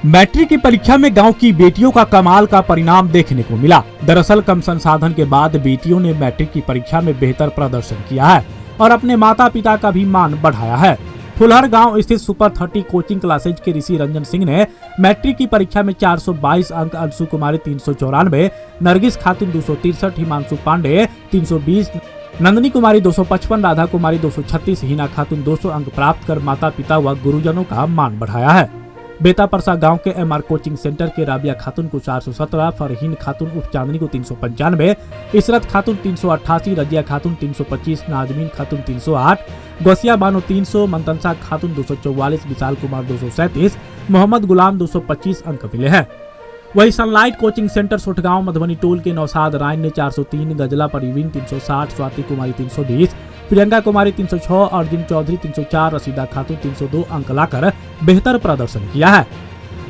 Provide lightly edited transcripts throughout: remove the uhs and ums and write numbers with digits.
Matric की परीक्षा में गांव की बेटियों का कमाल का परिणाम देखने को मिला। दरअसल कम संसाधन के बाद बेटियों ने मैट्रिक की परीक्षा में बेहतर प्रदर्शन किया है और अपने माता पिता का भी मान बढ़ाया है। फुलहर गांव स्थित सुपर 30 कोचिंग क्लासेज के ऋषि रंजन सिंह ने मैट्रिक की परीक्षा में 422 अंक, अंशु कुमारी 394, नरगिस खातून 263, हिमांशु पांडे 320, नंदनी कुमारी 255, राधा कुमारी 236, हिना खातून 200 अंक प्राप्त कर माता पिता व गुरुजनों का मान बढ़ाया है। बेता परसा गांव के एमआर कोचिंग सेंटर के राबिया खातून को 417, फरहीन खातून उर्फ चांदनी को 395, इशरत खातून 388, रजिया खातून 325, नाजमीन खातून 308, गौसिया बानो 300, मंतनसा खातून 244, विशाल कुमार 237, मोहम्मद गुलाम 225 अंक मिले हैं। वही sunlight coaching centre Sothgaon Madhubani टोल के नौसाद रायन ने 403, गजला परवीन 360, स्वाति कुमारी 320, प्रियंका कुमारी 306, अर्जुन चौधरी 304, रसीदा खातून 302 अंक लाकर बेहतर प्रदर्शन किया है।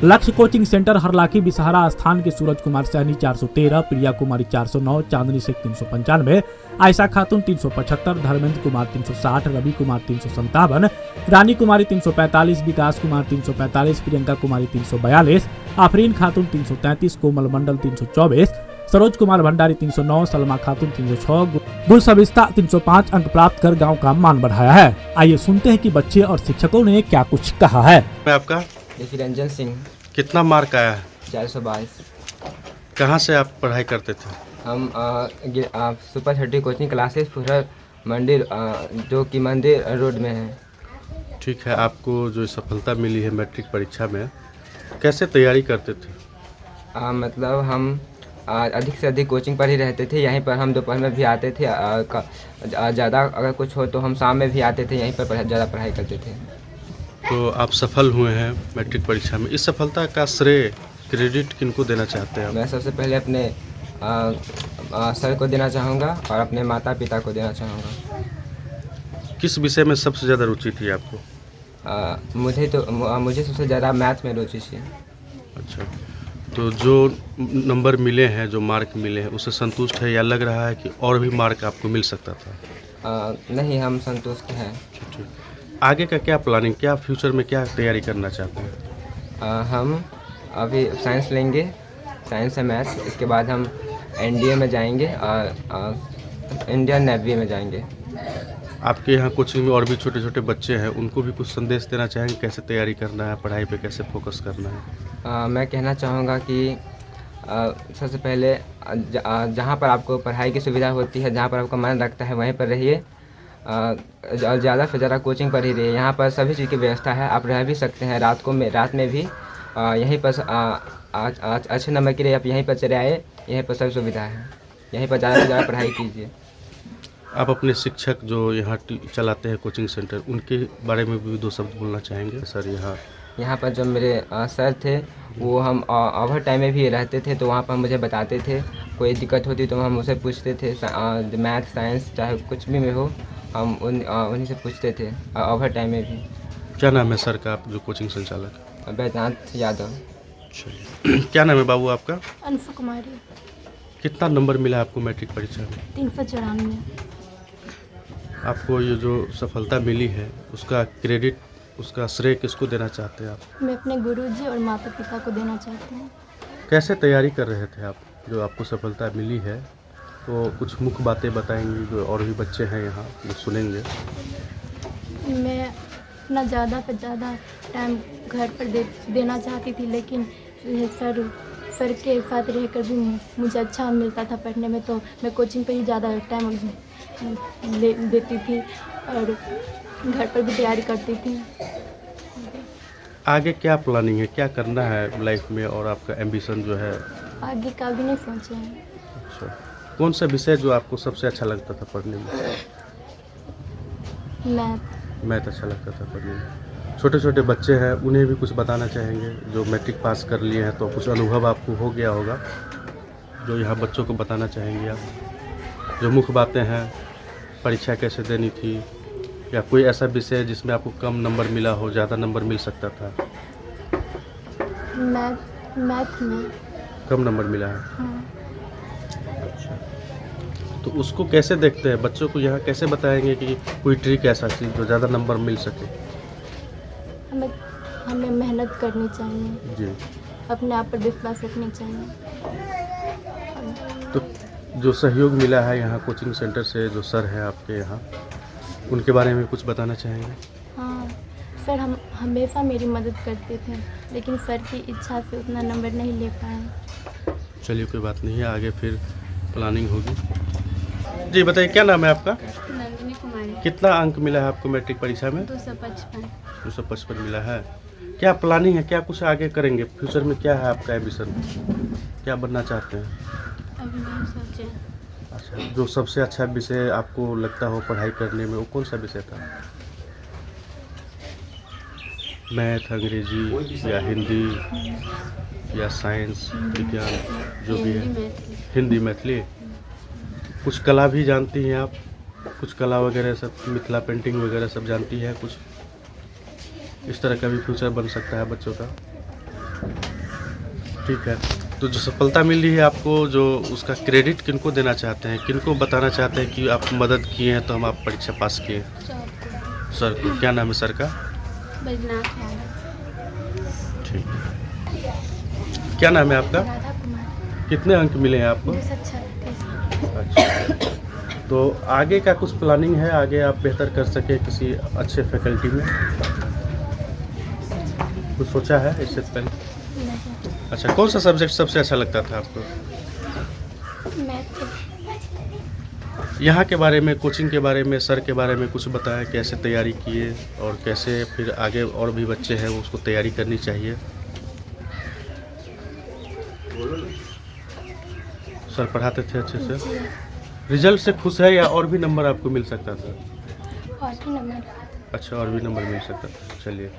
लक्ष्य कोचिंग सेंटर हरलाखी बिसहारा स्थान के सूरज कुमार सैनी 413, प्रिया कुमारी 409, चांदनी शेख 395, आयशा खातून 375, धर्मेंद्र कुमार 360, रवि कुमार 357, रानी कुमारी 345, विकास कुमार 345, प्रियंका कुमारी 342, आफरीन खातून 333, कोमल मंडल 324, सरोज कुमार भंडारी 309, सलमा खातून 306, गुल सबिस्ता 305 अंक प्राप्त कर गांव का मान बढ़ाया है। आइए सुनते हैं कि बच्चे और शिक्षकों ने क्या कुछ कहा है। आपका ऋषि रंजन सिंह। कितना मार्क आया है? 422। कहाँ से आप पढ़ाई करते थे? हम सुपर 30 कोचिंग क्लासेस फुलहर मंदिर जो कि मंदिर रोड में है। ठीक है, आपको जो सफलता मिली है मैट्रिक परीक्षा में, कैसे तैयारी करते थे? मतलब हम अधिक से अधिक कोचिंग पर ही रहते थे। यहीं पर हम दोपहर में भी आते थे। ज़्यादा अगर कुछ हो तो हम शाम में भी आते थे, यहीं पर ज़्यादा पढ़ाई करते थे। तो आप सफल हुए हैं मैट्रिक परीक्षा में। इस सफलता का श्रेय, क्रेडिट किनको देना चाहते हैं आप? मैं सबसे पहले अपने सर को देना चाहूँगा और अपने माता पिता को देना चाहूँगा। किस विषय में सबसे ज़्यादा रुचि थी आपको? मुझे सबसे ज़्यादा मैथ में रुचि थी। अच्छा, तो जो नंबर मिले हैं, जो मार्क मिले हैं, उससे संतुष्ट है या लग रहा है कि और भी मार्क आपको मिल सकता था? नहीं, हम संतुष्ट हैं। ठीक। आगे का क्या प्लानिंग, क्या फ्यूचर में क्या तैयारी करना चाहते हैं? हम अभी साइंस लेंगे, साइंस है मैथ। इसके बाद हम एनडीए में जाएंगे और इंडियन नेवी में जाएंगे। आपके यहाँ कोचिंग में और भी छोटे छोटे बच्चे हैं, उनको भी कुछ संदेश देना चाहेंगे? कैसे तैयारी करना है, पढ़ाई पे कैसे फोकस करना है? मैं कहना चाहूँगा कि सबसे पहले जहाँ पर आपको पढ़ाई की सुविधा होती है, जहाँ पर आपका मन लगता है, वहीं पर रहिए। ज़्यादा से ज़्यादा कोचिंग पर ही रहिए। यहाँ पर सभी चीज़ की व्यवस्था है, आप रह भी सकते हैं रात में भी। यहीं पर अच्छे नंबर के लिए आप यहीं पर चले आए। यहीं पर सब सुविधा है, यहीं पर ज़्यादा से ज़्यादा पढ़ाई कीजिए। आप अपने शिक्षक जो यहाँ चलाते हैं कोचिंग सेंटर, उनके बारे में भी 2 शब्द बोलना चाहेंगे? सर, यहाँ पर जो मेरे सर थे, वो हम ओवर टाइम में भी रहते थे, तो वहाँ पर मुझे बताते थे। कोई दिक्कत होती तो हम उनसे पूछते थे। मैथ साइंस चाहे कुछ भी में हो, हम उन्हीं से पूछते थे ओवर टाइम में भी। क्या नाम है सर का, आप जो कोचिंग संचालक? बैजनाथ यादव। चलिए, क्या नाम है बाबू आपका? अंशु कुमारी। कितना नंबर मिला आपको मैट्रिक परीक्षा में? 394। आपको ये जो सफलता मिली है, उसका क्रेडिट, उसका श्रेय किसको देना चाहते हैं आप? मैं अपने गुरुजी और माता पिता को देना चाहती हूँ। कैसे तैयारी कर रहे थे आप, जो आपको सफलता मिली है? तो कुछ मुख्य बातें बताएंगे, जो और भी बच्चे हैं यहाँ जो सुनेंगे। मैं अपना ज़्यादा से ज़्यादा टाइम घर पर देना चाहती थी, लेकिन सर के साथ रहकर भी मुझे अच्छा मिलता था पढ़ने में, तो मैं कोचिंग पर ही ज़्यादा टाइम देती थी और घर पर भी तैयारी करती थी। आगे क्या प्लानिंग है, क्या करना है लाइफ में, और आपका एम्बिशन जो है? आगे का भी नहीं सोचे हैं। अच्छा, कौन सा विषय जो आपको सबसे अच्छा लगता था पढ़ने में? मैथ अच्छा लगता था पढ़ने में। छोटे छोटे बच्चे हैं, उन्हें भी कुछ बताना चाहेंगे जो मैट्रिक पास कर लिए हैं, तो कुछ अनुभव आपको हो गया होगा, जो यहाँ बच्चों को बताना चाहेंगे आप? जो मुख्य बातें हैं, परीक्षा कैसे देनी थी, या कोई ऐसा विषय जिसमें आपको कम नंबर मिला हो, ज़्यादा नंबर मिल सकता था? मैथ में कम नंबर मिला है। हाँ। अच्छा, तो उसको कैसे देखते हैं? बच्चों को यहाँ कैसे बताएंगे कि कोई ट्रिक ऐसा चीज़ जो ज़्यादा नंबर मिल सके? हमें हमें मेहनत करनी चाहिए, जी। अपने आप पर विश्वास रखनी चाहिए। तो जो सहयोग मिला है यहाँ कोचिंग सेंटर से, जो सर हैं आपके यहाँ, उनके बारे में कुछ बताना चाहेंगे? हाँ, सर हम हमेशा मेरी मदद करते थे, लेकिन सर की इच्छा से उतना नंबर नहीं ले पाए। चलिए कोई बात नहीं है, आगे फिर प्लानिंग होगी। जी बताइए, क्या नाम है आपका? नंदिनी कुमारी। कितना अंक मिला है आपको मैट्रिक परीक्षा में? 255। 255 मिला है। क्या प्लानिंग है, क्या कुछ आगे करेंगे फ्यूचर में? क्या है आपका एम्बिशन, क्या बनना चाहते हैं? अभी नहीं सोचे। अच्छा, जो सबसे अच्छा विषय आपको लगता हो पढ़ाई करने में, वो कौन सा विषय था? मैथ, अंग्रेजी या हिंदी या साइंस, विज्ञान, जो भी है? हिंदी, मैथिली। कुछ कला भी जानती हैं आप? कुछ कला वगैरह सब, मिथिला पेंटिंग वगैरह सब जानती है कुछ? इस तरह का भी फ्यूचर बन सकता है बच्चों का। ठीक है, तो जो सफलता मिल रही है आपको, जो उसका क्रेडिट किनको देना चाहते हैं, किनको बताना चाहते हैं कि आप मदद किए हैं तो हम आप परीक्षा पास किए? सर को। क्या नाम है सर का? बैजनाथ है। ठीक है। क्या नाम है आपका? राधा कुमार। कितने अंक मिले हैं आपको? 236। अच्छा, तो आगे का कुछ प्लानिंग है, आगे आप बेहतर कर सके किसी अच्छे फैकल्टी में? कुछ सोचा है इससे पहले? नहीं। अच्छा, कौन सा सब्जेक्ट सबसे अच्छा लगता था आपको? मैथ। यहाँ के बारे में, कोचिंग के बारे में, सर के बारे में कुछ बताया, कैसे तैयारी किए और कैसे फिर आगे और भी बच्चे हैं उसको तैयारी करनी चाहिए? सर पढ़ाते थे अच्छे से? रिजल्ट से खुश है या और भी नंबर आपको मिल सकता था? और भी नंबर। अच्छा, और भी नंबर मिल सकता था। चलिए,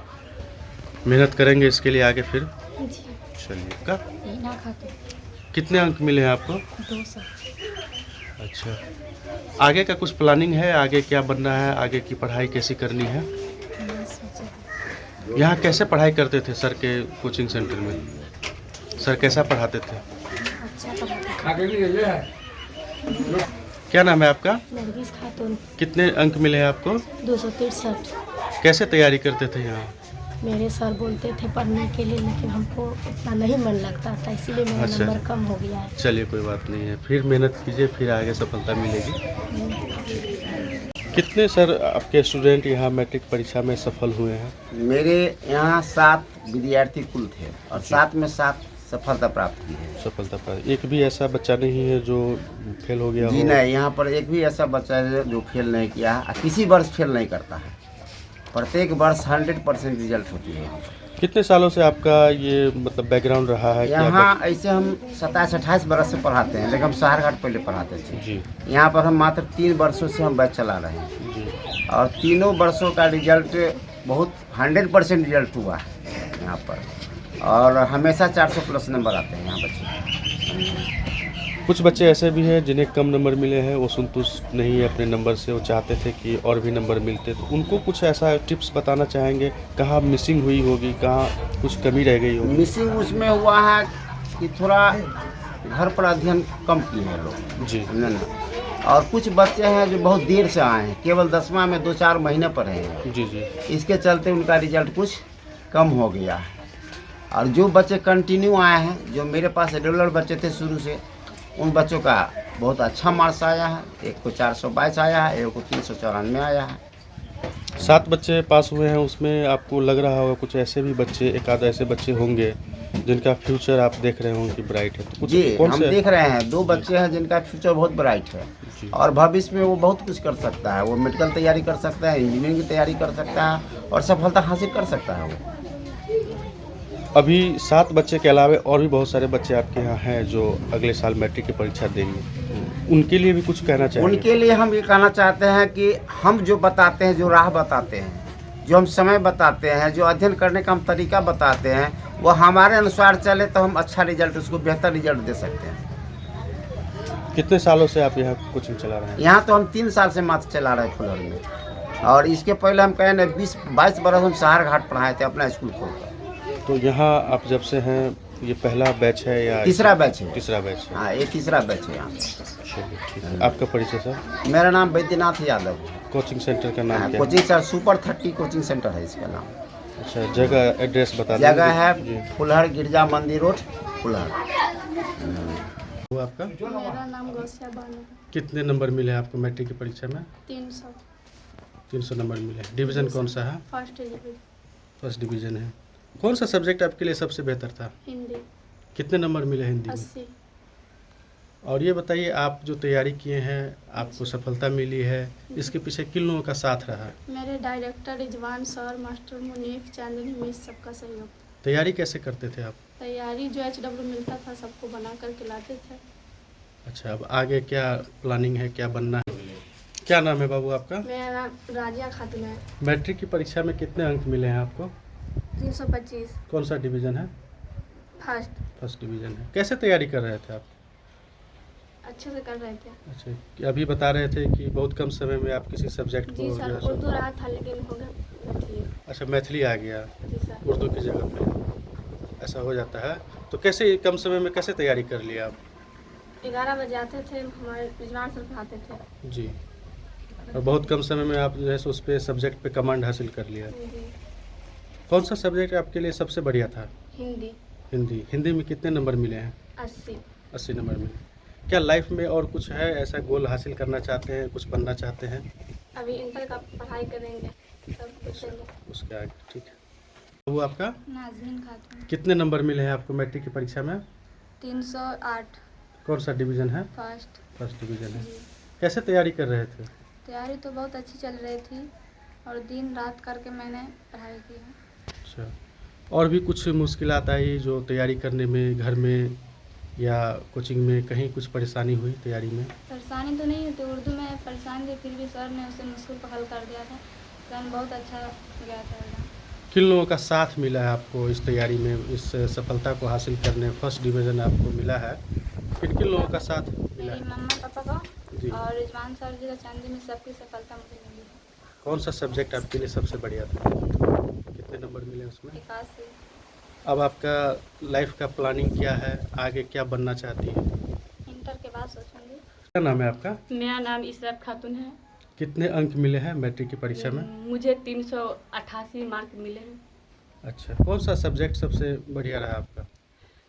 मेहनत करेंगे इसके लिए आगे फिर। जी। चलिए, का ना खाते। कितने अंक मिले हैं आपको? 200। अच्छा, आगे का कुछ प्लानिंग है, आगे क्या बनना है, आगे की पढ़ाई कैसी करनी है? नहीं सोचे। यहाँ कैसे पढ़ाई करते थे सर के कोचिंग सेंटर में? सर कैसा पढ़ाते थे? अच्छा पढ़ाते। क्या नाम है आपका? नरगिस खातून। कितने अंक मिले हैं आपको? 263। कैसे तैयारी करते थे यहाँ? मेरे सर बोलते थे पढ़ने के लिए, लेकिन हमको उतना नहीं मन लगता था, इसीलिए मेरा अच्छा। नंबर कम हो गया है। चलिए कोई बात नहीं है, फिर मेहनत कीजिए, फिर आगे सफलता मिलेगी। कितने सर आपके स्टूडेंट यहाँ मैट्रिक परीक्षा में सफल हुए हैं? मेरे यहाँ 7 विद्यार्थी कुल थे और 7 में 7 सफलता प्राप्त की है। सफलता प्राप्त। एक भी ऐसा बच्चा नहीं है जो फेल हो गया जी हो? नहीं, यहाँ पर एक भी ऐसा बच्चा है जो फेल नहीं किया है, किसी वर्ष फेल नहीं करता है। प्रत्येक वर्ष 100% रिजल्ट होती है यहाँ पर। कितने सालों से आपका ये मतलब बैकग्राउंड रहा है? यहाँ ऐसे हम 27-28 वर्ष से पढ़ाते हैं, लेकिन हम शहरघाट पहले पढ़ाते थे। जी यहाँ पर हम मात्र 3 वर्षों से हम बैच चला रहे हैं जी। और तीनों वर्षों का रिजल्ट बहुत 100% रिजल्ट हुआ है यहाँ पर, और हमेशा 400+ नंबर आते हैं यहाँ बच्चे। कुछ बच्चे ऐसे भी हैं जिन्हें कम नंबर मिले हैं, वो संतुष्ट नहीं है अपने नंबर से, वो चाहते थे कि और भी नंबर मिलते, तो उनको कुछ ऐसा टिप्स बताना चाहेंगे? कहाँ मिसिंग हुई होगी, कहाँ कुछ कमी रह गई होगी? मिसिंग उसमें हुआ है कि थोड़ा घर पर अध्ययन कम किए हैं लोग जी ना, और कुछ बच्चे हैं जो बहुत देर से आए हैं, केवल 10वां में 2-4 महीने पढ़े हैं। जी जी। इसके चलते उनका रिजल्ट कुछ कम हो गया है। और जो बच्चे कंटिन्यू आए हैं, जो मेरे पास रेगुलर बच्चे थे शुरू से, उन बच्चों का बहुत अच्छा मार्क्स आया है। एक को 422 आया है, एक को 394 आया है। 7 बच्चे पास हुए हैं, उसमें आपको लग रहा होगा कुछ ऐसे भी बच्चे, एक आध ऐसे बच्चे होंगे जिनका फ्यूचर आप देख रहे होंगे कि ब्राइट है, तो कुछ जी कौन हम से? देख रहे हैं 2 बच्चे हैं जिनका फ्यूचर बहुत ब्राइट है जी। और भविष्य में वो बहुत कुछ कर सकता है। वो मेडिकल तैयारी कर सकता है, इंजीनियरिंग की तैयारी कर सकता है और सफलता हासिल कर सकता है वो। अभी 7 बच्चे के अलावा और भी बहुत सारे बच्चे आपके यहाँ हैं जो अगले साल मैट्रिक की परीक्षा देंगे, उनके लिए भी कुछ कहना चाहिए? उनके लिए हम ये कहना चाहते हैं कि हम जो बताते हैं, जो राह बताते हैं, जो हम समय बताते हैं, जो अध्ययन करने का हम तरीका बताते हैं, वो हमारे अनुसार चले तो हम अच्छा रिजल्ट, उसको बेहतर रिजल्ट दे सकते हैं। कितने सालों से आप यहाँ कोचिंग चला रहे हैं? यहाँ तो हम 3 साल से मात्र चला रहे हैं फुलौर में, और इसके पहले हम कहें 20-22 बरस हम शहरघाट पढ़ाए थे अपना स्कूल खोलकर। तो यहाँ आप जब से हैं, ये पहला बैच है या तीसरा बैच है। तीसरा बैच है? हाँ, ये तीसरा बैच है यहाँ। चलिए ठीक है। आपका परिचय सर? मेरा नाम बैद्यनाथ यादव है। कोचिंग सेंटर का नाम क्या है? Coaching sir super 30 coaching centre है इसका नाम। अच्छा, जगह एड्रेस बता दें। जगह है जी। फुलहर गिरजा मंदिर रोड फुलहर। वो आपका मेरा नाम गौसिया बानो है। कितने नंबर मिले हैं आपको मैट्रिक की परीक्षा में? 300 300 नंबर मिले। डिवीज़न कौन सा है? फर्स्ट डिवीजन फर्स्ट डिवीज़न है। कौन सा सब्जेक्ट आपके लिए सबसे बेहतर था? हिंदी कितने नंबर मिले हिंदी में? 80। और ये बताइए, आप जो तैयारी किए हैं आपको सफलता मिली है, इसके पीछे किन लोगों का साथ रहा? मेरे director Rizwan sir, master Munif, Chandni miss, सबका सहयोग। तैयारी कैसे करते थे आप? तैयारी जो HW मिलता था सबको बना कर के लाते थे। अच्छा, अब आगे क्या प्लानिंग है, क्या बनना है? क्या नाम है बाबू आपका? मेरा नाम राजिया खातून है। मैट्रिक की परीक्षा में कितने अंक मिले हैं आपको? 325 कौन सा डिवीज़न है? फर्स्ट डिवीज़न है। कैसे तैयारी कर रहे थे आप? अच्छे से कर रहे थे। अच्छा, कि अभी बता रहे थे कि बहुत कम समय में आप किसी सब्जेक्ट को जी जो सर, है सो- उर्दू रहा था लेकिन हो गया मैथिली। अच्छा, मैथिली आ गया जी सर। उर्दू की जगह पे, ऐसा हो जाता है। तो कैसे कम समय में कैसे तैयारी कर लिया आप? 11 बजे आते थे, हमारे रिजवान सर पढ़ाते थे। जी, और बहुत कम समय में आप जो है सो उस पे सब्जेक्ट पे कमांड हासिल कर लिया। जी। कौन सा सब्जेक्ट आपके लिए सबसे बढ़िया था? हिंदी हिंदी। हिंदी में कितने नंबर मिले हैं? 80। 80 नंबर मिले। क्या लाइफ में और कुछ है ऐसा गोल हासिल करना चाहते हैं, कुछ बनना चाहते हैं? अभी इंटर का पढ़ाई करेंगे तब पूछेंगे। उसके आगे ठीक है। वो आपका नाजमीन खातून। कितने नंबर मिले हैं आपको मैट्रिक की परीक्षा में? 308 कौन सा डिवीज़न है? फर्स्ट डिवीज़न है। कैसे तैयारी कर रहे थे? तैयारी तो बहुत अच्छी चल रही थी और दिन रात करके मैंने पढ़ाई की है। अच्छा, और भी कुछ मुश्किलात आई जो तैयारी करने में, घर में या कोचिंग में कहीं कुछ परेशानी हुई तैयारी में? परेशानी तो नहीं होती, उर्दू में परेशानी थी, फिर भी सर ने उसे मुश्किल को हल कर दिया था। एग्जाम बहुत अच्छा गया था एग्जाम। किन लोगों का साथ मिला है आपको इस तैयारी में, इस सफलता को हासिल करने? फर्स्ट डिवीज़न आपको मिला है, किन किन लोगों का साथ मिला मेरी है? मम्मा पापा का जी। और रिजवान सर जी का, चांदी में सबकी सफलता मुझे मिली है। कौन सा सब्जेक्ट आपके लिए सबसे बढ़िया था? कितने नंबर मिले उसमें? 81। अब आपका लाइफ का प्लानिंग क्या है, आगे क्या बनना चाहती है? इंटर के बाद सोचूंगी। क्या नाम है आपका? मेरा नाम इशरत खातून है। कितने अंक मिले हैं मैट्रिक की परीक्षा में? मुझे 388 मार्क मिले हैं। अच्छा, कौन सा सब्जेक्ट सबसे बढ़िया रहा आपका?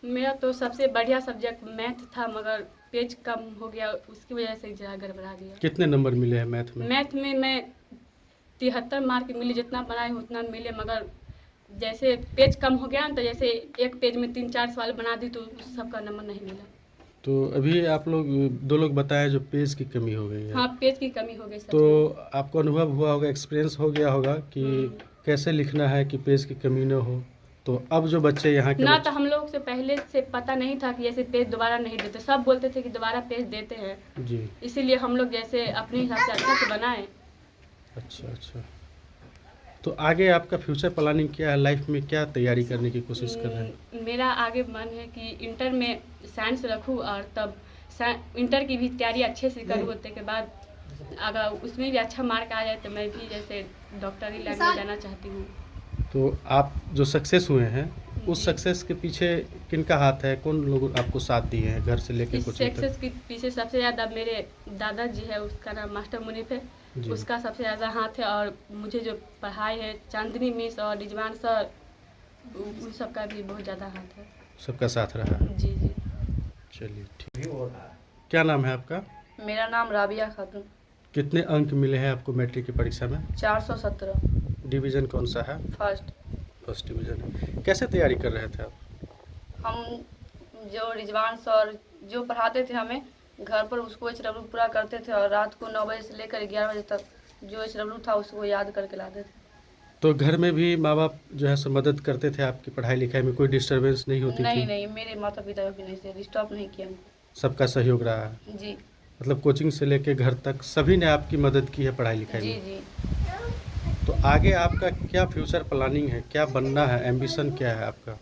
मेरा तो सबसे बढ़िया सब्जेक्ट मैथ था, मगर पेज कम हो गया, उसकी वजह से जरा गड़बड़ा गया। कितने नंबर मिले हैं मैथ में? मैथ में मैं 73 मार्क मिले, जितना बनाए उतना मिले, मगर जैसे पेज कम हो गया ना, तो जैसे एक पेज में 3-4 सवाल बना दी तो उस सबका नंबर नहीं मिला। तो अभी आप लोग दो लोग बताए जो पेज की कमी हो गई है। हाँ, पेज की कमी हो गई सच तो में। आपको अनुभव हुआ होगा, एक्सपीरियंस हो गया होगा कि कैसे लिखना है कि पेज की कमी न हो। तो अब जो बच्चे यहाँ के ना तो हम लोग से पहले से पता नहीं था कि ऐसे पेज दोबारा नहीं देते, सब बोलते थे कि दोबारा पेज देते हैं, जी, इसीलिए हम लोग जैसे अपने हिसाब से अच्छा से बनाए। अच्छा अच्छा। तो आगे आपका फ्यूचर प्लानिंग क्या है, लाइफ में क्या तैयारी करने की कोशिश कर रहे हैं? मेरा आगे मन है कि इंटर में साइंस रखूं और तब इंटर की भी तैयारी अच्छे से करूँ। होते के बाद अगर उसमें भी अच्छा मार्क आ जाए तो मैं भी जैसे डॉक्टरी लाइन में जाना चाहती हूँ। तो आप जो सक्सेस हुए हैं उस जी। सक्सेस के पीछे किनका हाथ है, कौन लोग आपको साथ दिए हैं घर से लेकर इस कोचिंग तक? सक्सेस के पीछे सबसे ज़्यादा मेरे दादाजी है, उसका नाम मास्टर मुनीफ है, जी। उसका सबसे ज़्यादा हाथ है। और मुझे जो पढ़ाई है चांदनी मिस और रिजवान सर, उन सबका भी बहुत ज़्यादा हाथ है। सबका साथ रहा है। जी जी। चलिए ठीक। क्या नाम है आपका? मेरा नाम राबिया खातून। कितने अंक मिले हैं आपको मैट्रिक की परीक्षा में? 417 डिवीज़न कौन सा है? फर्स्ट डिवीज़न है। कैसे तैयारी कर रहे थे आप? हम जो रिजवान सर जो पढ़ाते थे हमें घर पर, उसको HW पूरा करते थे और रात को 9 बजे से लेकर 11 बजे तक जो HW था उसको याद करके लाते थे। तो घर में भी माँ बाप जो है सो मदद करते थे आपकी पढ़ाई लिखाई में, कोई डिस्टरबेंस नहीं होती नहीं थी? नहीं, मेरे माता पिता भी नहीं से डिस्टर्ब नहीं किया सबका सहयोग रहा है? जी मतलब कोचिंग से लेके घर तक सभी ने आपकी मदद की है पढ़ाई लिखाई जी में? जी। तो आगे आपका क्या फ्यूचर प्लानिंग है, क्या बनना है, एम्बिशन क्या है आपका?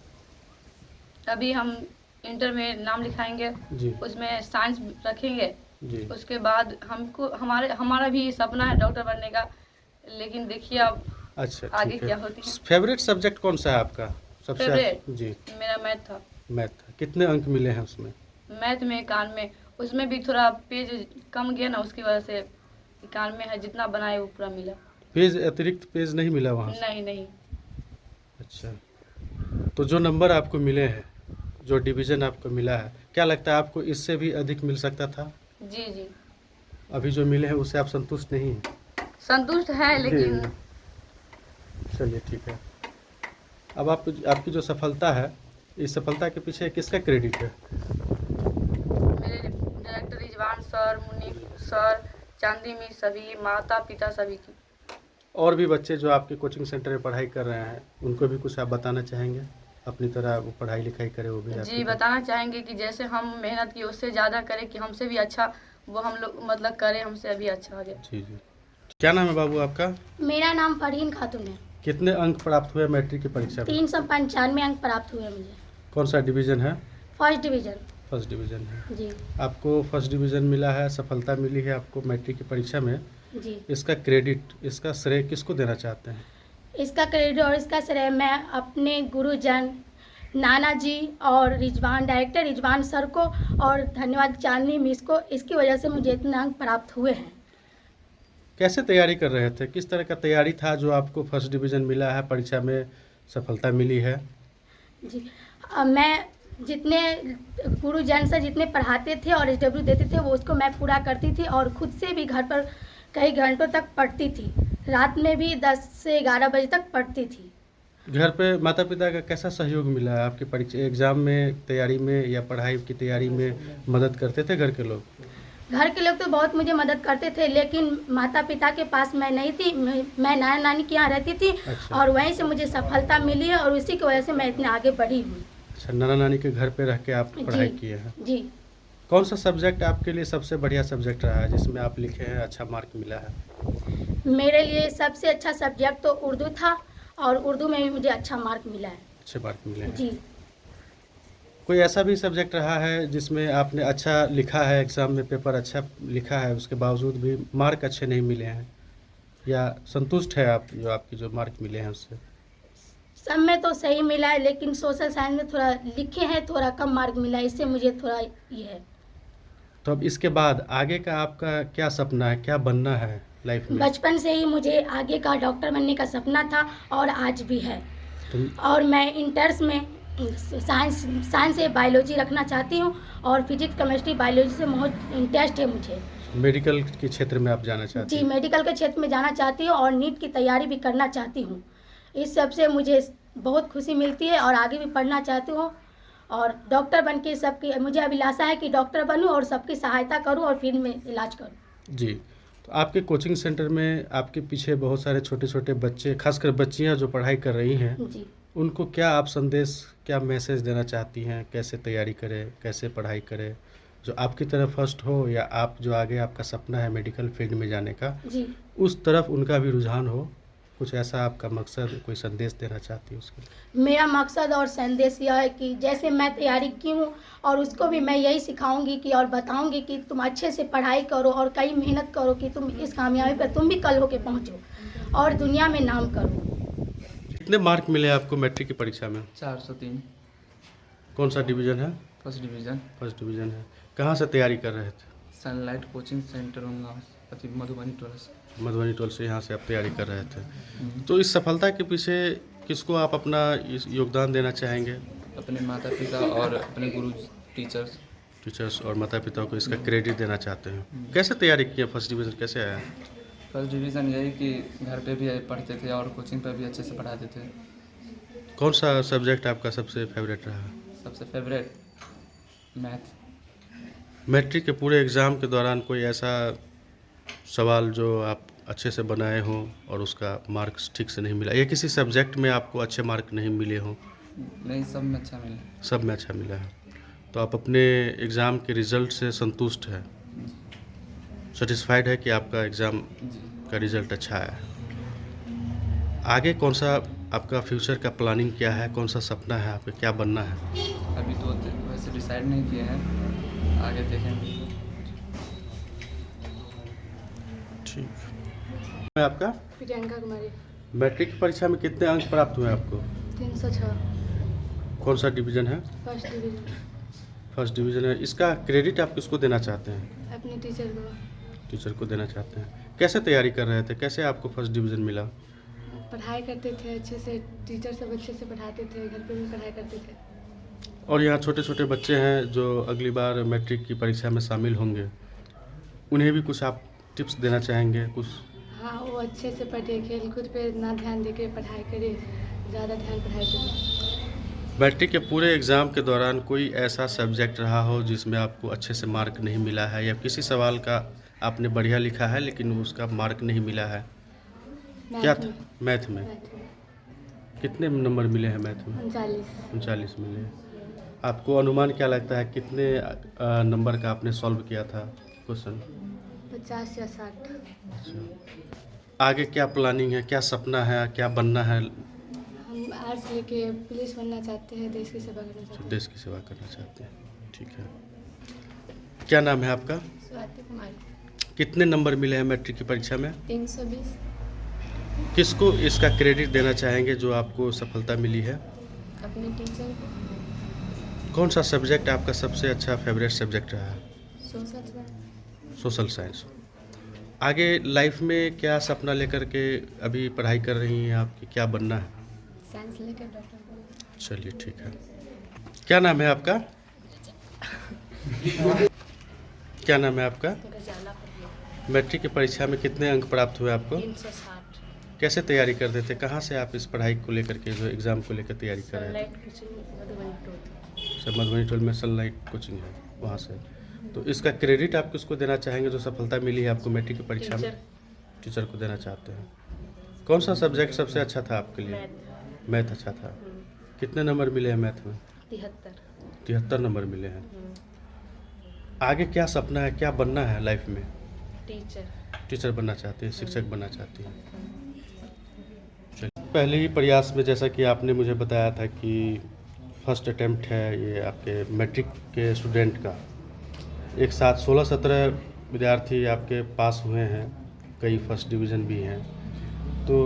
अभी हम इंटर में नाम लिखाएंगे, जी उसमें साइंस रखेंगे। जी। उसके बाद हमको हमारा भी सपना है डॉक्टर बनने का, लेकिन देखिए अब अच्छा आगे ठीक क्या है। होती है। फेवरेट सब्जेक्ट कौन सा है आपका सबसे? फेवरेट? जी, मेरा मैथ था। मैथ। कितने अंक मिले हैं उसमें? मैथ में 91, उसमें भी थोड़ा पेज कम गया ना, उसकी वजह से 91 है, जितना बनाए वो पूरा मिला। पेज अतिरिक्त पेज नहीं मिला वहाँ से? नहीं नहीं। अच्छा, तो जो नंबर आपको मिले हैं, जो डिवीज़न आपको मिला है, क्या लगता है आपको इससे भी अधिक मिल सकता था? जी जी अभी जो मिले हैं उससे आप संतुष्ट नहीं हैं? संतुष्ट है, लेकिन चलिए ठीक है। अब आप आपकी जो सफलता है, इस सफलता के पीछे किसका क्रेडिट है? मेरे director Rizwan sir, Munif sir, चांदी मिस, सभी माता पिता सभी की। और भी बच्चे जो आपके कोचिंग सेंटर में पढ़ाई कर रहे हैं, उनको भी कुछ आप बताना चाहेंगे? अपनी तरह वो पढ़ाई लिखाई करे, वो भी जी बताना चाहेंगे कि जैसे हम मेहनत की उससे ज़्यादा करें, कि हमसे भी अच्छा वो हम लोग मतलब करें, हमसे अभी अच्छा आगे। जी जी। क्या नाम है बाबू आपका? मेरा नाम फरहीन खातून है। कितने अंक प्राप्त हुए मैट्रिक की परीक्षा में? 395 अंक प्राप्त हुए मुझे। कौन सा डिवीज़न है? First division. फर्स्ट डिवीज़न है। जी आपको फर्स्ट डिवीज़न मिला है, सफलता मिली है आपको मैट्रिक की परीक्षा में। जी। इसका क्रेडिट, इसका श्रेय किसको देना चाहते हैं? इसका क्रेडिट और इसका श्रेय मैं अपने गुरुजन नाना जी और रिजवान, डायरेक्टर रिजवान सर को, और धन्यवाद चांदनी मिस को, इसकी वजह से मुझे इतने अंक प्राप्त हुए हैं। कैसे तैयारी कर रहे थे? किस तरह का तैयारी था जो आपको फर्स्ट डिवीज़न मिला है, परीक्षा में सफलता मिली है? जी मैं जितने गुरुजन से जितने पढ़ाते थे और SW देते थे वो उसको मैं पूरा करती थी, और खुद से भी घर पर कई घंटों तक पढ़ती थी। रात में भी 10 से 11 बजे तक पढ़ती थी। घर पे माता पिता का कैसा सहयोग मिला है आपकी परीक्षा एग्ज़ाम में तैयारी में, या पढ़ाई की तैयारी में मदद करते थे घर के लोग? घर के लोग तो बहुत मुझे मदद करते थे, लेकिन माता पिता के पास मैं नहीं थी। मैं नाना नानी के यहाँ रहती थी। अच्छा। और वहीं से मुझे सफलता मिली है, और उसी की वजह से मैं इतने आगे बढ़ी हूँ। अच्छा, नाना नानी के घर पे रह के आप पढ़ाई जी। किए हैं। जी कौन सा सब्जेक्ट आपके लिए सबसे बढ़िया सब्जेक्ट रहा है, जिसमें आप लिखे हैं, अच्छा मार्क मिला है? मेरे लिए सबसे अच्छा सब्जेक्ट तो उर्दू था, और उर्दू में भी मुझे अच्छा मार्क मिला है। अच्छे मार्क मिले हैं। जी कोई ऐसा भी सब्जेक्ट रहा है जिसमें आपने अच्छा लिखा है, एग्ज़ाम में पेपर अच्छा लिखा है, उसके बावजूद भी मार्क अच्छे नहीं मिले हैं, या संतुष्ट है आप जो आपकी जो मार्क मिले हैं उससे? सब में तो सही मिला है, लेकिन सोशल साइंस में थोड़ा लिखे हैं, थोड़ा कम मार्क मिला है, इससे मुझे थोड़ा ये है। तो अब इसके बाद आगे का आपका क्या सपना है, क्या बनना है लाइफ में? बचपन से ही मुझे आगे का डॉक्टर बनने का सपना था, और आज भी है। और मैं इंटर्स में साइंस से बायोलॉजी रखना चाहती हूँ, और फिजिक्स केमिस्ट्री बायोलॉजी से बहुत इंटरेस्ट है मुझे। मेडिकल के क्षेत्र में आप जाना चाहते जी हैं? मेडिकल के क्षेत्र में जाना चाहती हूँ, और नीट की तैयारी भी करना चाहती हूँ। इस सब से मुझे बहुत खुशी मिलती है, और आगे भी पढ़ना चाहती हूँ, और डॉक्टर बन के सबकी मुझे अभिलाषा है कि डॉक्टर बनूँ और सबकी सहायता करूँ, और फिर में इलाज करूँ। जी। तो आपके कोचिंग सेंटर में आपके पीछे बहुत सारे छोटे छोटे बच्चे, खासकर बच्चियां जो पढ़ाई कर रही हैं, जी उनको क्या आप संदेश, क्या मैसेज देना चाहती हैं? कैसे तैयारी करें, कैसे पढ़ाई करें, जो आपकी तरफ फर्स्ट हो, या आप जो आगे आपका सपना है मेडिकल फील्ड में जाने का, जी उस तरफ उनका भी रुझान हो? कुछ ऐसा आपका मकसद, कोई संदेश देना चाहती है उसके? मेरा मकसद और संदेश यह है कि जैसे मैं तैयारी की हूँ, और उसको भी मैं यही सिखाऊंगी कि और बताऊंगी कि तुम अच्छे से पढ़ाई करो, और कई मेहनत करो, कि तुम इस कामयाबी पर तुम भी कल होके पहुँचो, और दुनिया में नाम करो। कितने मार्क मिले आपको मैट्रिक की परीक्षा में? 403 कौन सा डिवीज़न है? First division. फर्स्ट डिवीज़न है। कहाँ से तैयारी कर रहे थे? Sunlight coaching centre Madhubani tolls. Madhubani toll से यहाँ से आप तैयारी कर रहे थे। तो इस सफलता के पीछे किसको आप अपना योगदान देना चाहेंगे? अपने माता पिता और अपने गुरु टीचर्स और माता पिता को इसका क्रेडिट देना चाहते हैं। कैसे तैयारी की? फर्स्ट डिवीज़न कैसे आया? फर्स्ट डिवीज़न यही कि घर पे भी पढ़ते थे और कोचिंग पर भी अच्छे से पढ़ाते थे। कौन सा सब्जेक्ट आपका सबसे फेवरेट रहा? सबसे फेवरेट मैथ। मैट्रिक के पूरे एग्ज़ाम के दौरान कोई ऐसा सवाल जो आप अच्छे से बनाए हों और उसका मार्क्स ठीक से नहीं मिला, या किसी सब्जेक्ट में आपको अच्छे मार्क नहीं मिले हों? नहीं, सब में अच्छा मिला। सब में अच्छा मिला है। तो आप अपने एग्ज़ाम के रिज़ल्ट से संतुष्ट है, सेटिस्फाइड है कि आपका एग्ज़ाम का रिज़ल्ट अच्छा है? आगे कौन सा आपका फ्यूचर का प्लानिंग क्या है? कौन सा सपना है आपका, क्या बनना है? अभी तो वैसे डिसाइड नहीं किए हैं, आगे देखेंगे। ठीक है। आपका? प्रियंका कुमारी। मैट्रिक की परीक्षा में कितने अंक प्राप्त हुए आपको? 306। कौन सा डिवीज़न है? First division. फर्स्ट डिवीज़न है। इसका क्रेडिट आप किसको देना चाहते हैं? अपने टीचर को। टीचर को देना चाहते हैं। कैसे तैयारी कर रहे थे? कैसे आपको फर्स्ट डिवीज़न मिला? पढ़ाई करते थे अच्छे से, टीचर सब अच्छे से पढ़ाते थे, घर पे भी पढ़ाई करते थे। और यहाँ छोटे छोटे बच्चे हैं जो अगली बार मैट्रिक की परीक्षा में शामिल होंगे, उन्हें भी कुछ आप टिप्स देना चाहेंगे कुछ? हाँ, वो अच्छे से पढ़े, खेल कूद पे ना ध्यान देके पढ़ाई करे, ज़्यादा ध्यान पढ़ाई पे। मैट्रिक के पूरे एग्ज़ाम के दौरान कोई ऐसा सब्जेक्ट रहा हो जिसमें आपको अच्छे से मार्क नहीं मिला है, या किसी सवाल का आपने बढ़िया लिखा है लेकिन उसका मार्क नहीं मिला है? क्या था? मैथ में कितने नंबर मिले हैं? मैथ में 39 मिले हैं। आपको अनुमान क्या लगता है कितने नंबर का आपने सॉल्व किया था क्वेश्चन? 50 या 60। अच्छा, आगे क्या प्लानिंग है, क्या सपना है, क्या बनना है? हम आर्ट्स लेके पुलिस बनना चाहते हैं, देश की सेवा करना चाहते हैं। देश की सेवा करना चाहते हैं, ठीक है। क्या नाम है आपका? स्वाति कुमारी। कितने नंबर मिले हैं मैट्रिक की परीक्षा में? 320। किसको इसका क्रेडिट देना चाहेंगे जो आपको सफलता मिली है? अपने टीचर को। कौन सा सब्जेक्ट आपका सबसे अच्छा फेवरेट सब्जेक्ट रहा है? Social science. आगे लाइफ में क्या सपना लेकर के अभी पढ़ाई कर रही हैं आपकी, क्या बनना है? साइंस लेकर डॉक्टर बनना। चलिए ठीक है। क्या नाम है आपका? क्या नाम है आपका? मैट्रिक की परीक्षा में कितने अंक प्राप्त हुए आपको? 360। कैसे तैयारी करते थे? कहाँ से आप इस पढ़ाई को लेकर के, जो एग्ज़ाम को लेकर तैयारी कर रहे थे? मधुबनी टोल में सनलाइट कोचिंग है, वहाँ से। तो इसका क्रेडिट आप किसको देना चाहेंगे जो सफलता मिली है आपको मैट्रिक की परीक्षा में? टीचर को देना चाहते हैं। कौन सा सब्जेक्ट सबसे अच्छा था आपके लिए? मैथ अच्छा था। कितने नंबर मिले हैं मैथ में? 73 नंबर मिले हैं। आगे क्या सपना है, क्या बनना है लाइफ में? टीचर बनना चाहते हैं, शिक्षक बनना चाहती हैं। चलिए, पहले ही प्रयास में जैसा कि आपने मुझे बताया था कि फर्स्ट अटेम्प्ट है ये आपके मैट्रिक के स्टूडेंट का, एक साथ 16-17 विद्यार्थी आपके पास हुए हैं, कई फर्स्ट डिवीज़न भी हैं। तो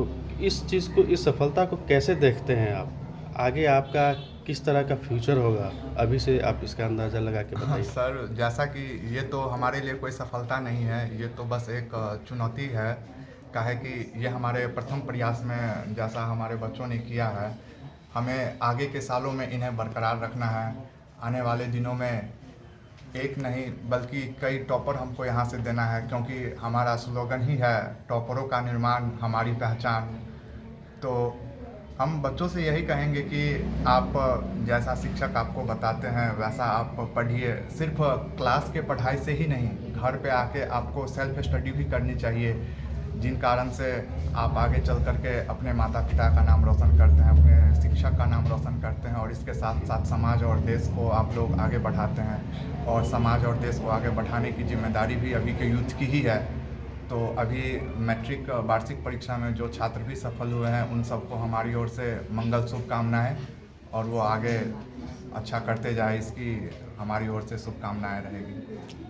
इस चीज़ को, इस सफलता को कैसे देखते हैं आप? आगे आपका किस तरह का फ्यूचर होगा, अभी से आप इसका अंदाज़ा लगा के बताइए। सर, जैसा कि ये तो हमारे लिए कोई सफलता नहीं है, ये तो बस एक चुनौती है। काहे कि ये हमारे प्रथम प्रयास में जैसा हमारे बच्चों ने किया है, हमें आगे के सालों में इन्हें बरकरार रखना है। आने वाले दिनों में एक नहीं बल्कि कई टॉपर हमको यहाँ से देना है, क्योंकि हमारा स्लोगन ही है टॉपरों का निर्माण हमारी पहचान। तो हम बच्चों से यही कहेंगे कि आप जैसा शिक्षक आपको बताते हैं वैसा आप पढ़िए। सिर्फ क्लास के पढ़ाई से ही नहीं, घर पे आके आपको सेल्फ स्टडी भी करनी चाहिए, जिन कारण से आप आगे चल कर के अपने माता पिता का नाम रोशन करते हैं, अपने शिक्षक का नाम रोशन करते हैं, और इसके साथ साथ समाज और देश को आप लोग आगे बढ़ाते हैं। और समाज और देश को आगे बढ़ाने की जिम्मेदारी भी अभी के यूथ की ही है। तो अभी मैट्रिक वार्षिक परीक्षा में जो छात्र भी सफल हुए हैं उन सबको हमारी ओर से मंगल शुभकामनाएं, और वो आगे अच्छा करते जाए, इसकी हमारी ओर से शुभकामनाएं रहेगी।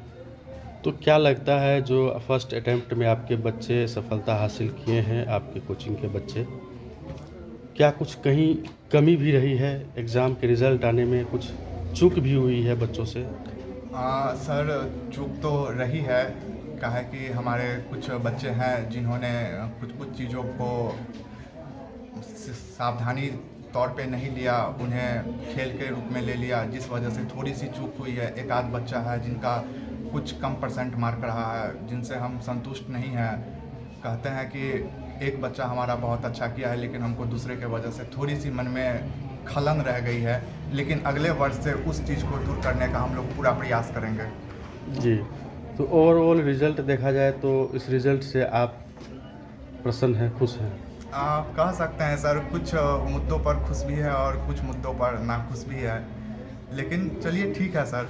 तो क्या लगता है जो फर्स्ट अटेम्प्ट में आपके बच्चे सफलता हासिल किए हैं, आपके कोचिंग के बच्चे, क्या कुछ कहीं कमी भी रही है? एग्ज़ाम के रिज़ल्ट आने में कुछ चूक भी हुई है बच्चों से? सर, चूक तो रही है। काहे कि हमारे कुछ बच्चे हैं जिन्होंने कुछ चीज़ों को सावधानी तौर पे नहीं लिया, उन्हें खेल के रूप में ले लिया, जिस वजह से थोड़ी सी चूक हुई है। एक आध बच्चा है जिनका कुछ कम परसेंट मार्क रहा है, जिनसे हम संतुष्ट नहीं हैं। कहते हैं कि एक बच्चा हमारा बहुत अच्छा किया है, लेकिन हमको दूसरे के वजह से थोड़ी सी मन में खलन रह गई है। लेकिन अगले वर्ष से उस चीज़ को दूर करने का हम लोग पूरा प्रयास करेंगे। जी, तो ओवरऑल रिज़ल्ट देखा जाए तो इस रिज़ल्ट से आप प्रसन्न हैं, खुश हैं? कह सकते हैं सर, कुछ मुद्दों पर खुश भी है और कुछ मुद्दों पर नाखुश भी है, लेकिन चलिए ठीक है सर।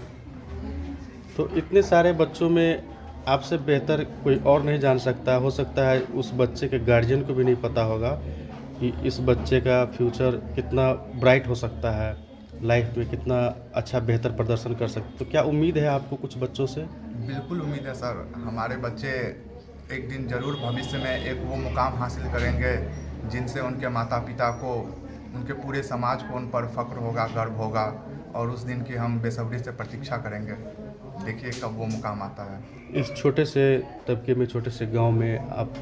तो इतने सारे बच्चों में आपसे बेहतर कोई और नहीं जान सकता। हो सकता है उस बच्चे के गार्जियन को भी नहीं पता होगा कि इस बच्चे का फ्यूचर कितना ब्राइट हो सकता है, लाइफ में कितना अच्छा बेहतर प्रदर्शन कर सकते। तो क्या उम्मीद है आपको कुछ बच्चों से? बिल्कुल उम्मीद है सर। हमारे बच्चे एक दिन ज़रूर भविष्य में एक वो मुकाम हासिल करेंगे जिनसे उनके माता पिता को, उनके पूरे समाज को उन पर फ़ख्र होगा, गर्व होगा, और उस दिन की हम बेसब्री से प्रतीक्षा करेंगे। देखिए कब वो मुकाम आता है। इस छोटे से तबके में, छोटे से गांव में आप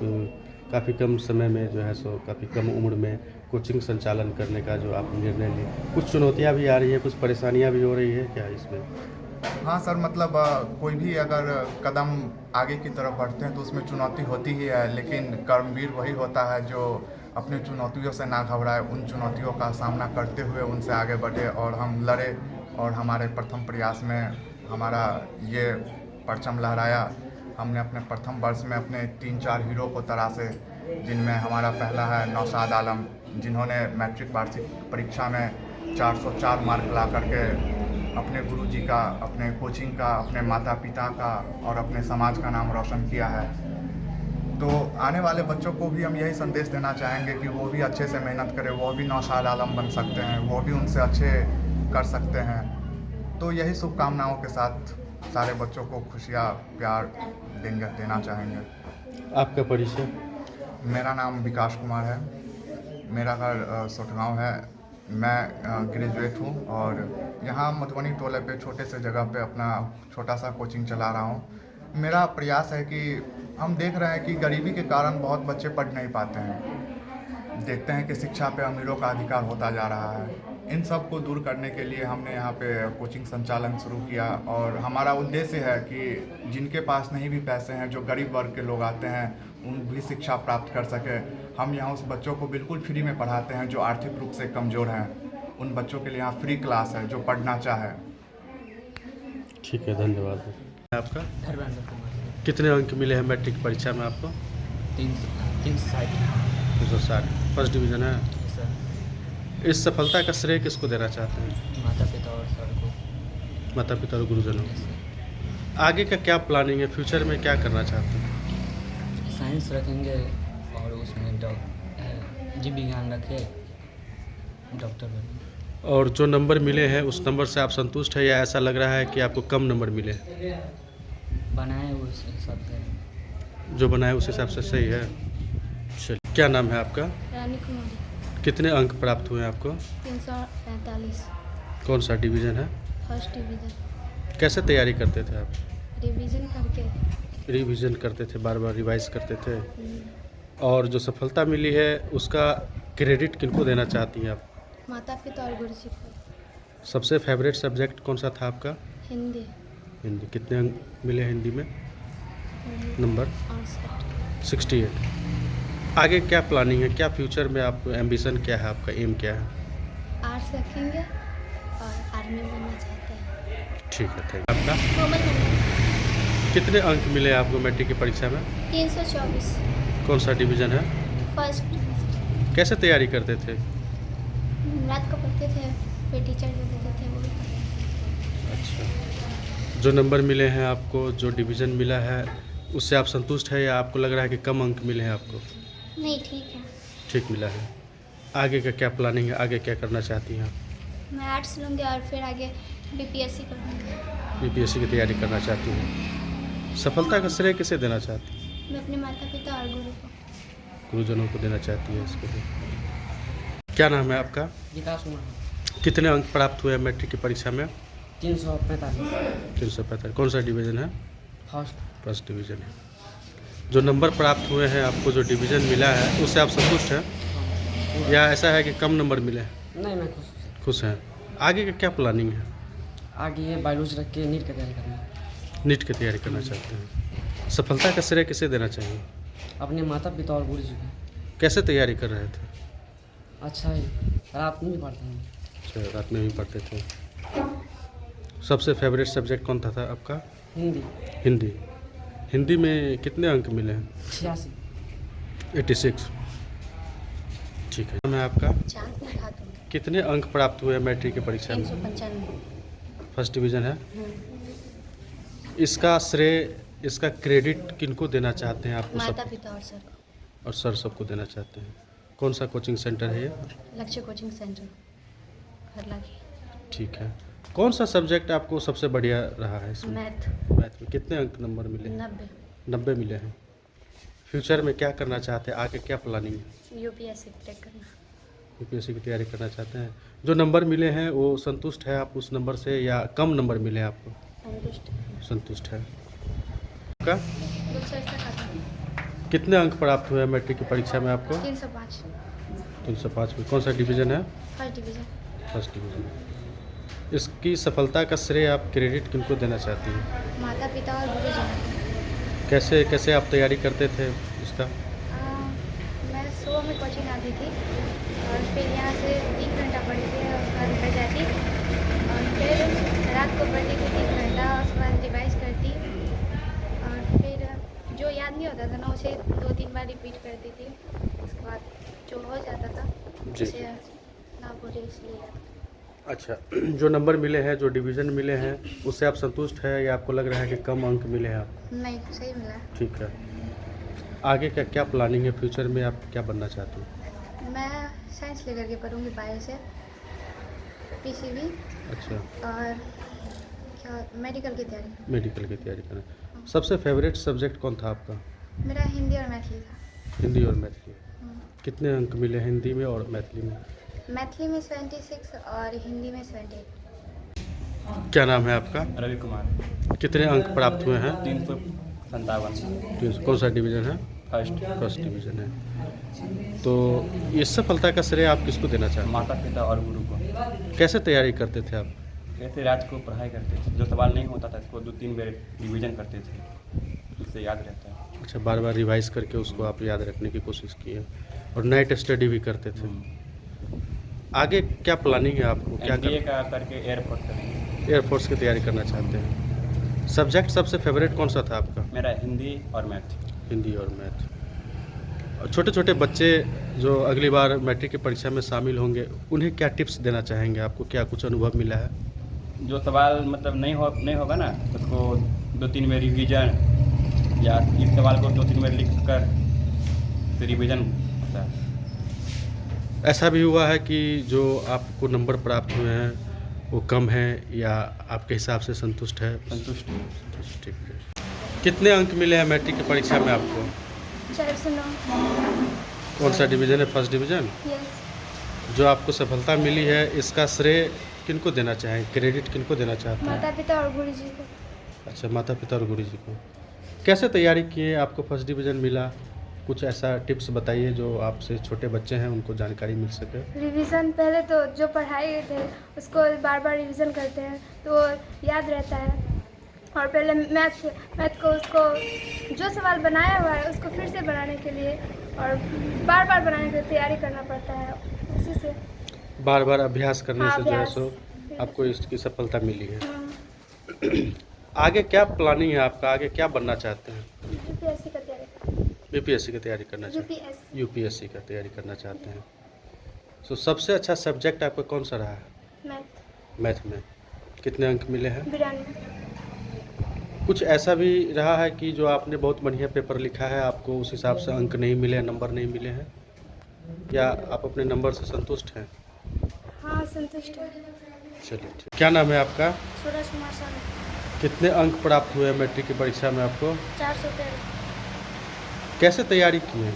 काफ़ी कम समय में जो है सो काफ़ी कम उम्र में कोचिंग संचालन करने का जो आप निर्णय लिए, कुछ चुनौतियाँ भी आ रही है, कुछ परेशानियाँ भी हो रही है क्या इसमें? हाँ सर, मतलब कोई भी अगर कदम आगे की तरफ बढ़ते हैं तो उसमें चुनौती होती ही है, लेकिन कर्मवीर वही होता है जो अपनी चुनौतियों से ना घबराए, उन चुनौतियों का सामना करते हुए उनसे आगे बढ़े और हम लड़े और हमारे प्रथम प्रयास में हमारा ये परचम लहराया। हमने अपने प्रथम वर्ष में अपने 3-4 हीरो को तराशे, जिनमें हमारा पहला है नौशाद आलम, जिन्होंने मैट्रिक वार्षिक परीक्षा में 404 मार्क ला करके अपने गुरुजी का, अपने कोचिंग का, अपने माता पिता का और अपने समाज का नाम रोशन किया है। तो आने वाले बच्चों को भी हम यही संदेश देना चाहेंगे कि वो भी अच्छे से मेहनत करें, वो भी नौशाद आलम बन सकते हैं, वो भी उनसे अच्छे कर सकते हैं। तो यही शुभकामनाओं के साथ सारे बच्चों को खुशियाँ प्यार देना चाहेंगे। आपका परिचय? मेरा नाम विकास कुमार है, मेरा घर सोटगांव है, मैं ग्रेजुएट हूँ और यहाँ मधुबनी टोले पे छोटे से जगह पे अपना छोटा सा कोचिंग चला रहा हूँ। मेरा प्रयास है कि हम देख रहे हैं कि गरीबी के कारण बहुत बच्चे पढ़ नहीं पाते हैं, देखते हैं कि शिक्षा पे अमीरों का अधिकार होता जा रहा है। इन सब को दूर करने के लिए हमने यहाँ पे कोचिंग संचालन शुरू किया और हमारा उद्देश्य है कि जिनके पास नहीं भी पैसे हैं, जो गरीब वर्ग के लोग आते हैं, उन भी शिक्षा प्राप्त कर सके। हम यहाँ उस बच्चों को बिल्कुल फ्री में पढ़ाते हैं जो आर्थिक रूप से कमज़ोर हैं, उन बच्चों के लिए यहाँ फ्री क्लास है जो पढ़ना चाहे। ठीक है, धन्यवाद। आपका कितने अंक मिले हैं मैट्रिक परीक्षा में आपको? 360 फर्स्ट डिवीज़न है। इस सफलता का श्रेय किसको देना चाहते हैं? माता पिता और सर को। माता पिता और गुरुजनों। आगे का क्या प्लानिंग है, फ्यूचर में क्या करना चाहते हैं? साइंस रखेंगे और उसमें जीव विज्ञान रखे, डॉक्टर बने। और जो नंबर मिले हैं उस नंबर से आप संतुष्ट है या ऐसा लग रहा है कि आपको कम नंबर मिले? बनाए उस हिसाब से, जो बनाए उस हिसाब से सही है। चलिए, क्या नाम है आपका? रानी कुमारी। कितने अंक प्राप्त हुए आपको? 345। कौन सा डिवीज़न है? First division. कैसे तैयारी करते थे आप? रिवीजन करके। रिवीजन करते थे, बार बार रिवाइज करते थे। और जो सफलता मिली है उसका क्रेडिट किनको देना चाहती हैं आप? माता पिता और गुरुजी को। सबसे फेवरेट सब्जेक्ट कौन सा था आपका? हिंदी। हिंदी। कितने अंक मिले हिंदी में? नंबर 68। आगे क्या प्लानिंग है, क्या फ्यूचर में आप एम्बिशन क्या है, आपका एम क्या है? आर्ट्स रखेंगे और आर्मी बनना चाहते हैं। ठीक है, थैंक यू। आपका कितने अंक मिले आपको मैट्रिक की परीक्षा में? 324। कौन सा डिवीज़न है? फर्स्ट। कैसे तैयारी करते थे? रात को पढ़ते थे, फिर टीचर जो देते थे वो। अच्छा, जो नंबर मिले हैं आपको, जो डिवीज़न मिला है उससे आप संतुष्ट है या आपको लग रहा है कि कम अंक मिले हैं आपको? नहीं, ठीक है। ठीक मिला है। आगे का क्या प्लानिंग है, आगे क्या करना चाहती हैं आप? मैं आर्ट्स लूँगी और फिर आगे बीपीएससी करूँगी। बीपीएससी की तैयारी करना चाहती हैं। सफलता का श्रेय किसे देना चाहती हैं? मैं अपने माता पिता और गुरुजनों को देना चाहती है इसके लिए। क्या नाम है आपका? विकास कुमार। कितने अंक प्राप्त हुए मैट्रिक की परीक्षा में? 345। 345। कौन सा डिवीज़न है? फर्स्ट डिवीज़न है। जो नंबर प्राप्त हुए हैं आपको, जो डिवीज़न मिला है उससे आप संतुष्ट हैं या ऐसा है कि कम नंबर मिले हैं? नहीं, मैं खुश हैं। आगे का क्या प्लानिंग है? आगे ये बायोलॉजी रख के नीट की तैयारी करना है। नीट की तैयारी करना चाहते हैं। सफलता का श्रेय किसे देना चाहिए? अपने माता पिता और गुरुजी को। कैसे तैयारी कर रहे थे? अच्छा ही, रात में भी पढ़ते हैं। अच्छा, रात में भी पढ़ते थे। सबसे फेवरेट सब्जेक्ट कौन था आपका? हिंदी। हिंदी में कितने अंक मिले हैं? 86। ठीक है। मैं आपका चांदनी खातून। कितने अंक प्राप्त हुए मैट्रिक की परीक्षा में? 395। फर्स्ट डिवीज़न है। इसका श्रेय, इसका क्रेडिट किनको देना चाहते हैं आपको? माता पिता और सर को। और सर सबको देना चाहते हैं। कौन सा कोचिंग सेंटर है ये? लक्ष्य कोचिंग सेंटर, हरला की। ठीक है। कौन सा सब्जेक्ट आपको सबसे बढ़िया रहा है इसमें? मैथ में कितने अंक नंबर मिले? 90 मिले हैं। फ्यूचर में क्या करना चाहते हैं, आगे क्या प्लानिंग है? यूपीएससी क्रैक करना। यूपीएससी की तैयारी करना चाहते हैं। जो नंबर मिले हैं वो संतुष्ट है आप उस नंबर से या कम नंबर मिले हैं आपको? संतुष्ट है। आपका कितने अंक प्राप्त हुए हैं मैट्रिक की परीक्षा में आपको? 305 305 में कौन सा डिवीज़न है? First division. First division. इसकी सफलता का श्रेय आप क्रेडिट किनको देना चाहती हैं? माता पिता और गुरुजी। कैसे कैसे आप तैयारी करते थे इसका? मैं सुबह में कोचिंग आती थी और फिर यहाँ से 3 घंटा पढ़ती थी और उसके बाद घर जाती और फिर रात को पढ़ती थी 3 घंटा और उसके बाद रिवाइज करती और फिर जो याद नहीं होता था ना उसे 2-3 बार रिपीट करती थी। उसके बाद जो हो जाता था उसे ना बोले इसलिए। अच्छा, जो नंबर मिले हैं, जो डिवीज़न मिले हैं, उससे आप संतुष्ट हैं या आपको लग रहा है कि कम अंक मिले हैं आप? नहीं, सही मिला। ठीक है। आगे का क्या प्लानिंग है? फ्यूचर में आप क्या बनना चाहते हो? मैं साइंस लेकर के पढ़ूंगी, बायो से पीसीबी। अच्छा। और क्या मेडिकल की तैयारी। मेडिकल की तैयारी करें। सबसे फेवरेट सब्जेक्ट कौन था आपका? मेरा हिंदी और मैथिली था। हिंदी और मैथिली। कितने अंक मिले हिंदी में और मैथिली में? मैथिली में 76 और हिंदी में 78। क्या नाम है आपका? रवि कुमार। कितने अंक प्राप्त हुए हैं? 357। कौन सा डिवीज़न है? फर्स्ट डिवीज़न है। तो इस सफलता का श्रेय आप किसको देना चाहते हैं? माता पिता और गुरु को। कैसे तैयारी करते थे आप? कैसे रात को पढ़ाई करते थे, जो सवाल नहीं होता था इसको 2-3 बार रिवीजन करते थे, उससे याद रहता है। अच्छा, बार बार रिवाइज करके उसको आप याद रखने की कोशिश किए और नाइट स्टडी भी करते थे। आगे क्या प्लानिंग है आपको? क्या MBA का करके एयरफोर्स करेंगे। एयरफोर्स की तैयारी करना चाहते हैं। सब्जेक्ट सबसे फेवरेट कौन सा था आपका? मेरा हिंदी और मैथ। हिंदी और मैथ। और छोटे छोटे बच्चे जो अगली बार मैट्रिक की परीक्षा में शामिल होंगे, उन्हें क्या टिप्स देना चाहेंगे? आपको क्या कुछ अनुभव मिला है? जो सवाल मतलब नहीं होगा ना, उसको 2-3 बार रिवीजन या इस सवाल को 2-3 बार लिख कर फिर रिवीजन होता है। ऐसा भी हुआ है कि जो आपको नंबर प्राप्त हुए हैं वो कम है या आपके हिसाब से संतुष्ट है? संतुष्ट। ठीक है। कितने अंक मिले हैं मैट्रिक की परीक्षा में आपको? 409। कौन सा डिवीज़न है? First division. यस। जो आपको सफलता मिली है, इसका श्रेय किनको देना चाहें? क्रेडिट किनको देना चाहते हैं? माता पिता और गुरु जी को। अच्छा, माता पिता और गुरु जी को। कैसे तैयारी किए? आपको फर्स्ट डिवीज़न मिला, कुछ ऐसा टिप्स बताइए जो आपसे छोटे बच्चे हैं उनको जानकारी मिल सके। रिवीजन पहले तो जो पढ़ाई थे उसको बार बार रिवीजन करते हैं तो याद रहता है। और पहले मैथ को उसको जो सवाल बनाया हुआ है उसको फिर से बनाने के लिए और बार बार बनाने के लिए तैयारी करना पड़ता है। उसी से बार बार अभ्यास करने से जो है सो अभ्यास। आपको इसकी सफलता मिली है। आगे क्या प्लानिंग है आपका? आगे क्या बनना चाहते हैं? यूपीएससी का तैयारी। यूपीएससी की तैयारी करना चाहते हैं? यूपीएससी का तैयारी करना चाहते हैं। तो सबसे अच्छा सब्जेक्ट आपका कौन सा रहा है? मैथ। मैथ में कितने अंक मिले हैं? 92। कुछ ऐसा भी रहा है कि जो आपने बहुत बढ़िया पेपर लिखा है, आपको उस हिसाब से अंक नहीं मिले, नंबर नहीं मिले हैं, या आप अपने नंबर से संतुष्ट हैं? हाँ, संतुष्ट है। चलिए ठीक। क्या नाम है आपका? सूरज कुमार साहब। कितने अंक प्राप्त हुए मैट्रिक की परीक्षा में आपको? 413। कैसे तैयारी की है?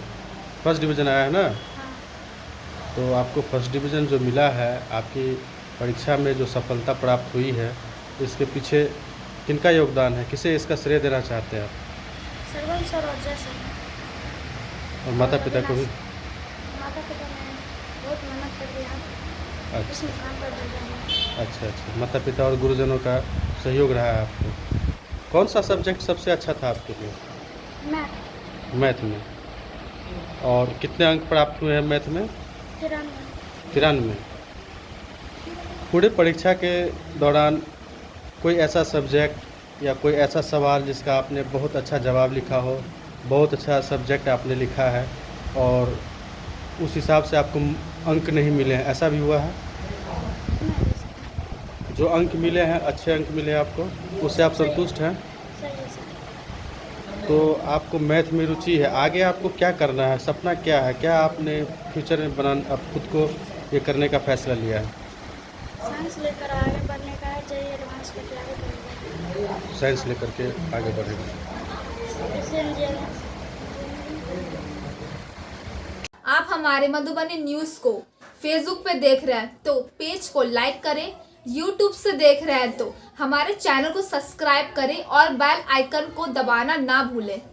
फर्स्ट डिवीज़न आया है ना? हाँ। तो आपको फर्स्ट डिवीज़न जो मिला है, आपकी परीक्षा में जो सफलता प्राप्त हुई है, इसके पीछे किनका योगदान है? किसे इसका श्रेय देना चाहते हैं आप? सरवन सर और जय सर। और माता पिता को भी? माता पिता ने बहुत मेहनत कर दिया इस मुकाम पर भेजा। अच्छा, माता पिता और गुरुजनों का सहयोग रहा है आपको। कौन सा सब्जेक्ट सबसे अच्छा था आपके लिए? मैथ में। और कितने अंक प्राप्त हुए हैं मैथ में? 93। पूरे परीक्षा के दौरान कोई ऐसा सब्जेक्ट या कोई ऐसा सवाल जिसका आपने बहुत अच्छा जवाब लिखा हो, बहुत अच्छा सब्जेक्ट आपने लिखा है और उस हिसाब से आपको अंक नहीं मिले हैं, ऐसा भी हुआ है? जो अंक मिले हैं, अच्छे अंक मिले हैं आपको, उससे आप संतुष्ट हैं? तो आपको मैथ में रुचि है, आगे आपको क्या करना है? सपना क्या है? क्या आपने फ्यूचर में आप खुद को ये करने का फैसला लिया है? साइंस लेकर आगे बढ़ने का है, चाहिए एडवांस करके आगे बढ़ेगा। साइंस लेकर के आगे बढ़ेगा। आप हमारे मधुबनी न्यूज़ को फेसबुक पे देख रहे हैं तो पेज को लाइक करें, यूट्यूब से देख रहे हैं तो हमारे चैनल को सब्सक्राइब करें और बेल आइकन को दबाना ना भूलें।